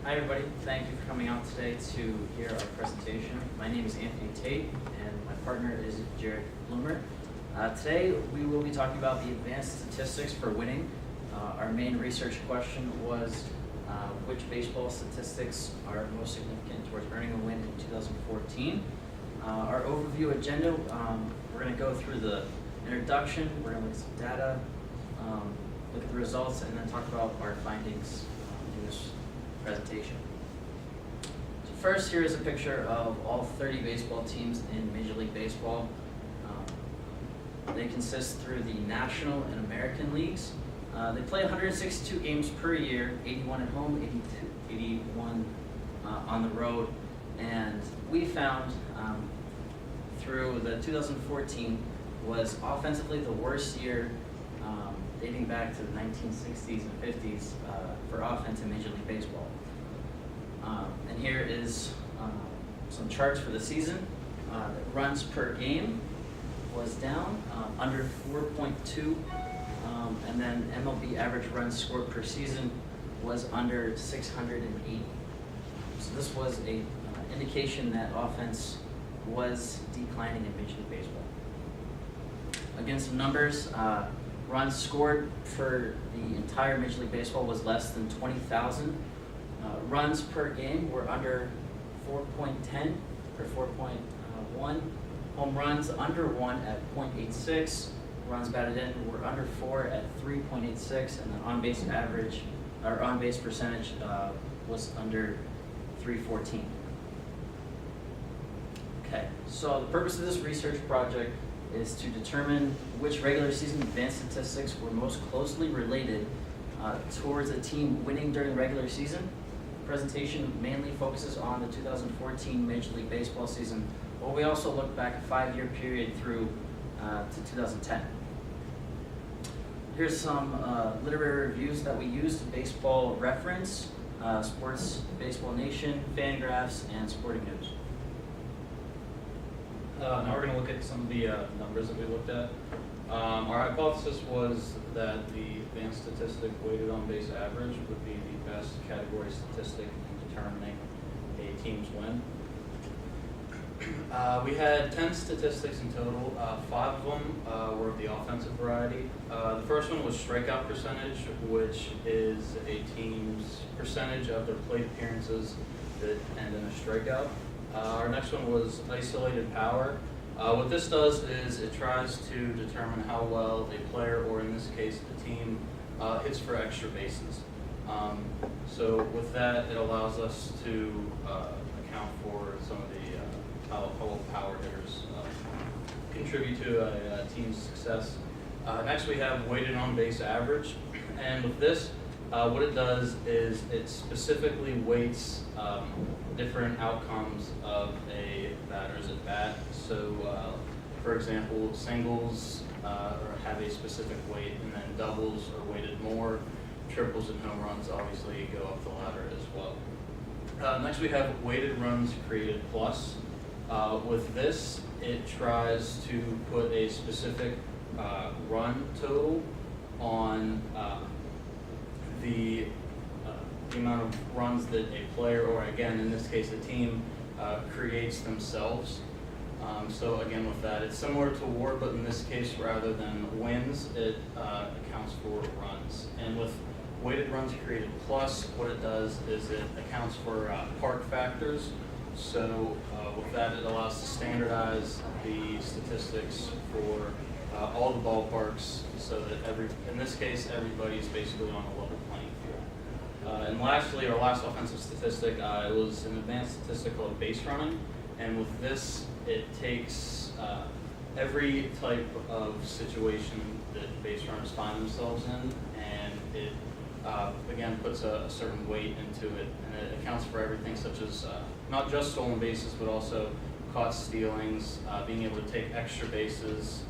Hi everybody, thank you for coming out today to hear our presentation. My name is Anthony Tate and my partner is Jarrod Blumer. Today we will be talking about the advanced statistics for winning. Our main research question was which baseball statistics are most significant towards earning a win in 2014. Our overview agenda, we're going to go through the introduction, we're going to look at some data, look at the results, and then talk about our findings in this presentation. So first, here is a picture of all 30 baseball teams in Major League Baseball. They consist through the National and American Leagues. They play 162 games per year, 81 at home, 81 on the road. And we found through the 2014 was offensively the worst year dating back to the 1960s and 50s for offense in Major League Baseball. And here is some charts for the season. Runs per game was down, under 4.2, and then MLB average runs scored per season was under 680. So this was a indication that offense was declining in Major League Baseball. Again, some numbers. Runs scored for the entire Major League Baseball was less than 20,000. Runs per game were under 4.10 or 4.1. Home runs under 1 at 0.86. Runs batted in were under 4 at 3.86, and the on-base average or on-base percentage was under 314. Okay, so the purpose of this research project is to determine which regular season advanced statistics were most closely related towards a team winning during the regular season. The presentation mainly focuses on the 2014 Major League Baseball season, but we also look back a 5-year period through to 2010. Here's some literary reviews that we used: Baseball Reference, Sports Baseball Nation, Fangraphs, and Sporting News. Now we're going to look at some of the numbers that we looked at. Our hypothesis was that the advanced statistic weighted on base average would be the best category statistic in determining a team's win. We had 10 statistics in total. 5 of them were of the offensive variety. The first one was strikeout percentage, which is a team's percentage of their plate appearances that end in a strikeout. Our next one was isolated power. What this does is it tries to determine how well a player, or in this case the team, hits for extra bases. So with that, it allows us to account for some of the how well power hitters contribute to a team's success. Next we have weighted on base average, and with this, what it does is it specifically weights different outcomes of a batter's at bat. So, for example, singles have a specific weight, and then doubles are weighted more. Triples and home runs obviously go up the ladder as well. Next, we have weighted runs created plus. With this, it tries to put a specific run total on the amount of runs that a player, or again in this case a team, creates themselves. So again with that, it's similar to WAR, but in this case rather than wins, it accounts for runs. And with weighted runs created plus, what it does is it accounts for park factors. So with that, it allows to standardize the statistics for all the ballparks, so that in this case, everybody's basically on a level playing field. And lastly, our last offensive statistic, it was an advanced statistic called base running. And with this, it takes every type of situation that base runners find themselves in, and it again puts a certain weight into it, and it accounts for everything such as not just stolen bases, but also caught stealings, being able to take extra bases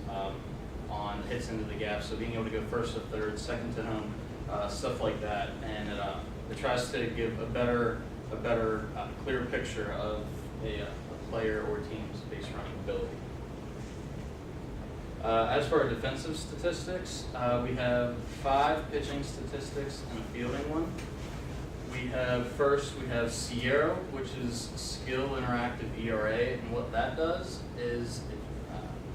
on hits into the gap, so being able to go first to third, second to home, stuff like that, and it tries to give a better, clear picture of a player or team's base running ability. As for our defensive statistics, we have 5 pitching statistics and a fielding one. We have Sierra, which is Skill Interactive ERA, and what that does is it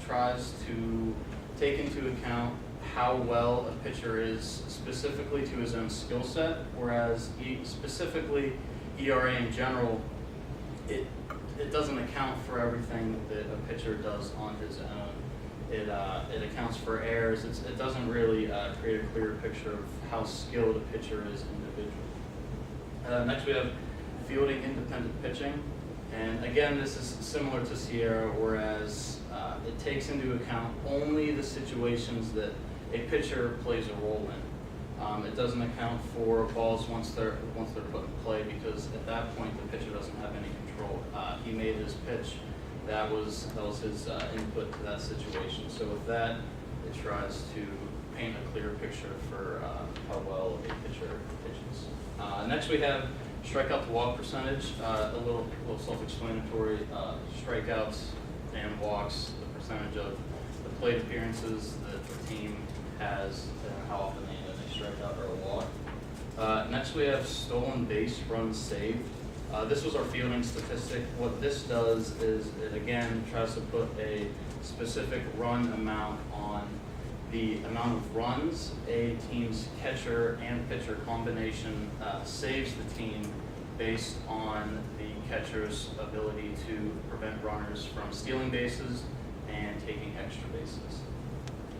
tries to take into account how well a pitcher is specifically to his own skill set, whereas specifically ERA in general, it doesn't account for everything that a pitcher does on his own. It accounts for errors. It doesn't really create a clear picture of how skilled a pitcher is individually. Next we have fielding independent pitching. And again, this is similar to Sierra, whereas it takes into account only the situations that a pitcher plays a role in. It doesn't account for balls once they're put in play, because at that point the pitcher doesn't have any control. He made his pitch. That was his input to that situation. So with that, it tries to paint a clear picture for how well a pitcher pitches. Next we have strikeout to walk percentage. A little self-explanatory. Strikeouts and walks, the percentage of the plate appearances that the team has, and how often they strike out or walk. Next we have stolen base runs saved. This was our fielding statistic. What this does is it again tries to put a specific run amount on the amount of runs a team's catcher and pitcher combination saves the team based on the catcher's ability to prevent runners from stealing bases and taking extra bases.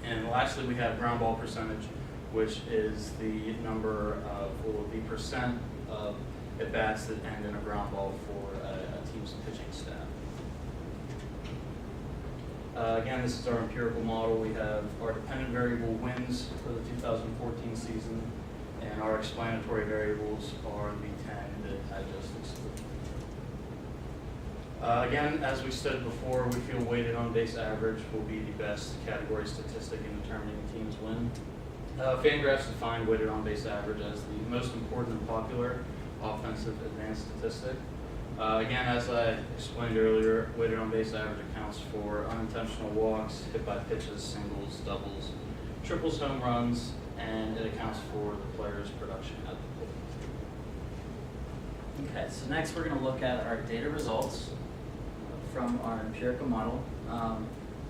And lastly, we have ground ball percentage, which is the number of, or the percent of at-bats that end in a ground ball for a team's pitching staff. Again, this is our empirical model. We have our dependent variable wins for the 2014 season, and our explanatory variables are the 10 that I just excluded. Again, as we said before, we feel weighted on base average will be the best category statistic in determining a team's win. Fangraphs define weighted on base average as the most important and popular offensive advanced statistic. Again, as I explained earlier, weighted on base average accounts for unintentional walks, hit by pitches, singles, doubles, triples, home runs, and it accounts for the player's production at the plate. Okay, so next we're going to look at our data results from our empirical model.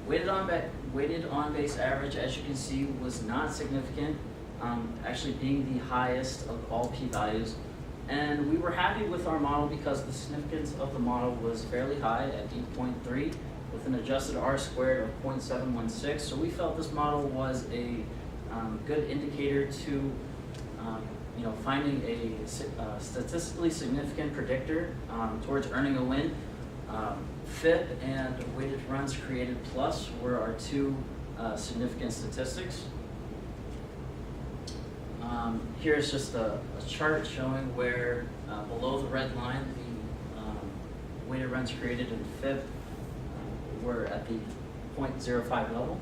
Weighted on base average, as you can see, was not significant, actually being the highest of all p-values. And we were happy with our model because the significance of the model was fairly high at 8.3 with an adjusted R-squared of 0.716. So we felt this model was a good indicator to finding a statistically significant predictor towards earning a win. FIP and weighted runs created plus were our two significant statistics. Here's just a chart showing where below the red line the weighted runs created in FIP were at the 0.05 level.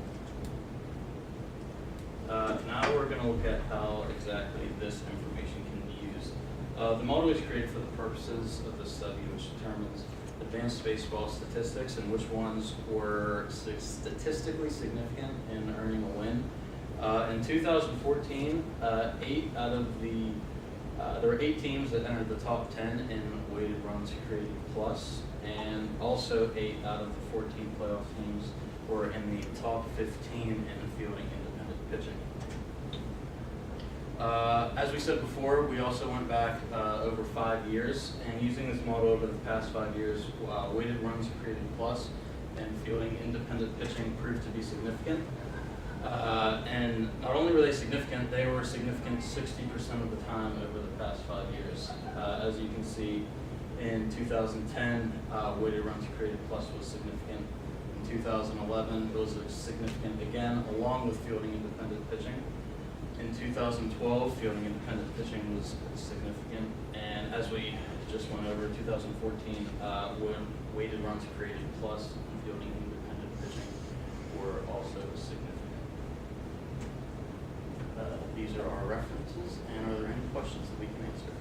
Now we're going to look at how exactly this information can be used. The model is created for the purposes of the study, which determines advanced baseball statistics and which ones were statistically significant in earning a win. In 2014, there were 8 teams that entered the top 10 in weighted runs created plus, and also 8 out of the 14 playoff teams were in the top 15 in fielding independent pitching. As we said before, we also went back over 5 years, and using this model over the past 5 years, weighted runs created plus and fielding independent pitching proved to be significant. And not only were they significant, they were significant 60% of the time over the past 5 years. As you can see, in 2010, weighted runs created plus was significant. In 2011, it was significant again, along with fielding independent pitching. In 2012, fielding independent pitching was significant. And as we just went over, 2014, when weighted runs created plus and fielding independent pitching were also significant. These are our references, and are there any questions that we can answer?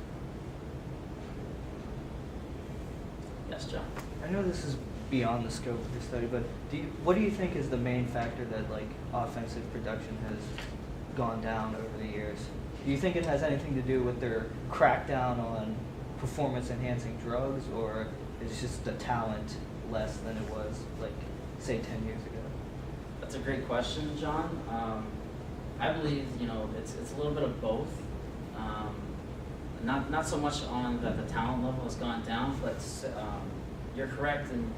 Yes, John. I know this is beyond the scope of the study, but what do you think is the main factor that offensive production has gone down over the years? years. Do you think it has anything to do with their crackdown on performance-enhancing drugs, or is just the talent less than it was, like, say, 10 years ago? That's a great question, John. I believe, it's a little bit of both. Not so much on that the talent level has gone down, but you're correct in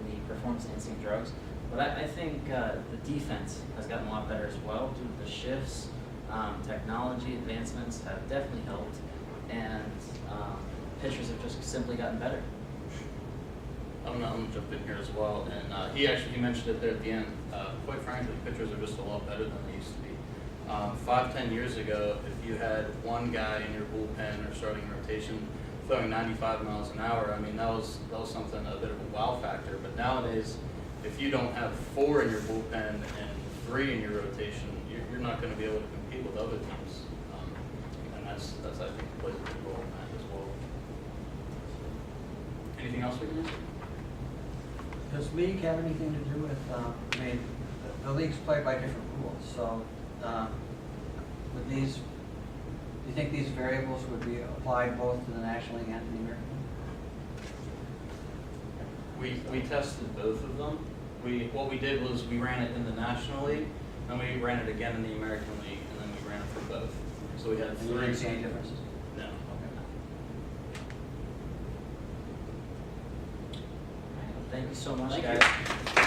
the performance-enhancing drugs. But I think the defense has gotten a lot better as well due to the shifts. Technology advancements have definitely helped, and pitchers have just simply gotten better. I'm gonna jump in here as well, and he mentioned it there at the end. Quite frankly, pitchers are just a lot better than they used to be. 5-10 years ago, if you had one guy in your bullpen or starting rotation throwing 95 miles an hour, I mean that was something, a bit of a wow factor. But nowadays, if you don't have 4 in your bullpen and 3 in your rotation, you're not going to be able to compete with other teams, and that's I think plays a big role in that as well. Anything else we can answer? Does league have anything to do with, I mean, the leagues play by different rules, so would these, do you think these variables would be applied both to the National League and to the American League? We tested both of them. What we did was we ran it in the National League, then we ran it again in the American League, and then we ran it for both. So we had And you 3. didn't see any differences? No. Okay. Thank you so much, Thank you. guys.